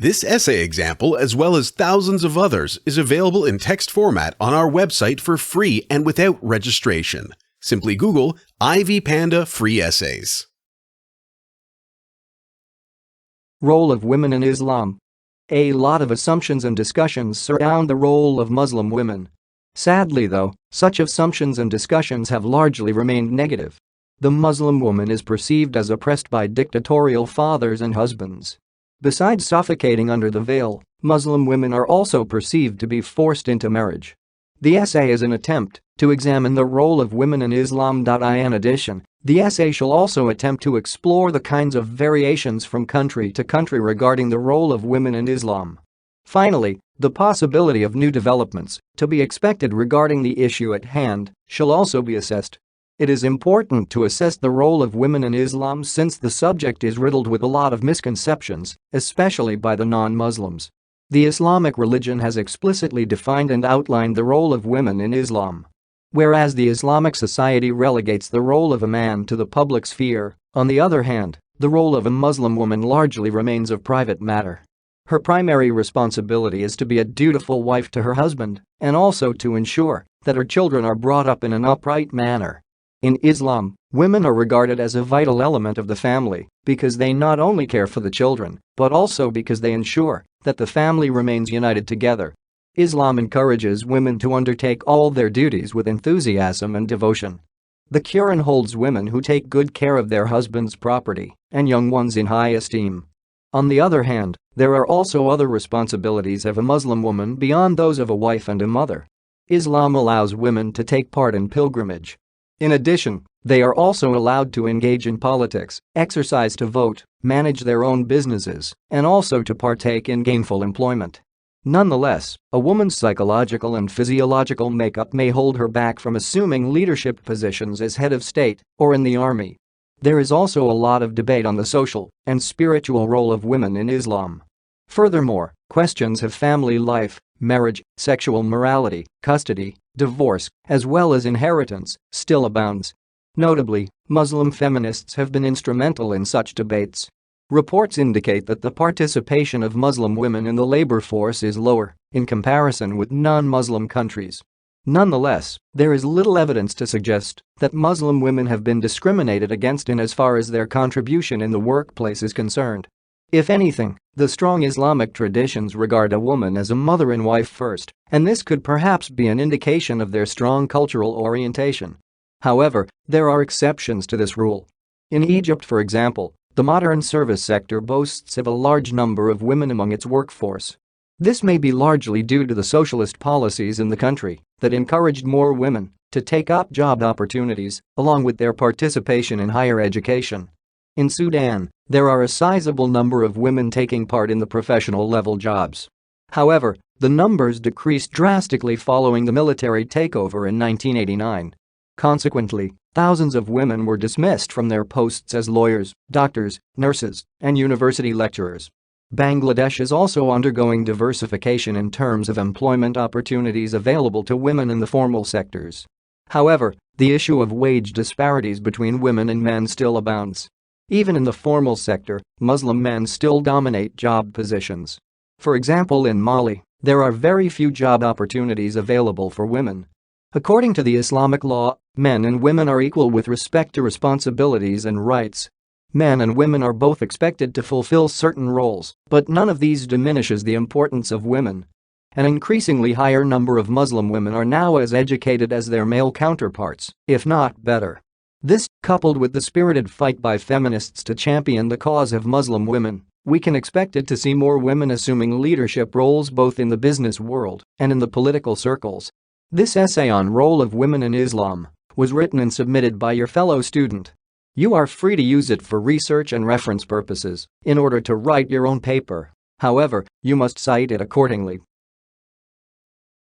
This essay example, as well as thousands of others, is available in text format on our website for free and without registration. Simply Google Ivy Panda Free Essays. Role of women in Islam. A lot of assumptions and discussions surround the role of Muslim women. Sadly though, such assumptions and discussions have largely remained negative. The Muslim woman is perceived as oppressed by dictatorial fathers and husbands. Besides suffocating under the veil, Muslim women are also perceived to be forced into marriage. The essay is an attempt to examine the role of women in Islam. In addition, the essay shall also attempt to explore the kinds of variations from country to country regarding the role of women in Islam. Finally, the possibility of new developments to be expected regarding the issue at hand shall also be assessed. It is important to assess the role of women in Islam since the subject is riddled with a lot of misconceptions, especially by the non-Muslims. The Islamic religion has explicitly defined and outlined the role of women in Islam. Whereas the Islamic society relegates the role of a man to the public sphere, on the other hand, the role of a Muslim woman largely remains a private matter. Her primary responsibility is to be a dutiful wife to her husband and also to ensure that her children are brought up in an upright manner. In Islam, women are regarded as a vital element of the family because they not only care for the children, but also because they ensure that the family remains united together. Islam encourages women to undertake all their duties with enthusiasm and devotion. The Quran holds women who take good care of their husband's property and young ones in high esteem. On the other hand, there are also other responsibilities of a Muslim woman beyond those of a wife and a mother. Islam allows women to take part in pilgrimage. In addition, they are also allowed to engage in politics, exercise to vote, manage their own businesses, and also to partake in gainful employment. Nonetheless, a woman's psychological and physiological makeup may hold her back from assuming leadership positions as head of state or in the army. There is also a lot of debate on the social and spiritual role of women in Islam. Furthermore, questions of family life, marriage, sexual morality, custody, divorce, as well as inheritance, still abounds. Notably, Muslim feminists have been instrumental in such debates. Reports indicate that the participation of Muslim women in the labor force is lower in comparison with non-Muslim countries. Nonetheless, there is little evidence to suggest that Muslim women have been discriminated against in as far as their contribution in the workplace is concerned. If anything, the strong Islamic traditions regard a woman as a mother and wife first, and this could perhaps be an indication of their strong cultural orientation. However, there are exceptions to this rule. In Egypt, for example, the modern service sector boasts of a large number of women among its workforce. This may be largely due to the socialist policies in the country that encouraged more women to take up job opportunities, along with their participation in higher education. In Sudan, there are a sizable number of women taking part in the professional-level jobs. However, the numbers decreased drastically following the military takeover in 1989. Consequently, thousands of women were dismissed from their posts as lawyers, doctors, nurses, and university lecturers. Bangladesh is also undergoing diversification in terms of employment opportunities available to women in the formal sectors. However, the issue of wage disparities between women and men still abounds. Even in the formal sector, Muslim men still dominate job positions. For example, in Mali, there are very few job opportunities available for women. According to the Islamic law, men and women are equal with respect to responsibilities and rights. Men and women are both expected to fulfill certain roles, but none of these diminishes the importance of women. An increasingly higher number of Muslim women are now as educated as their male counterparts, if not better. This, coupled with the spirited fight by feminists to champion the cause of Muslim women, we can expect it to see more women assuming leadership roles both in the business world and in the political circles. This essay on role of women in Islam was written and submitted by your fellow student. You are free to use it for research and reference purposes in order to write your own paper. However, you must cite it accordingly.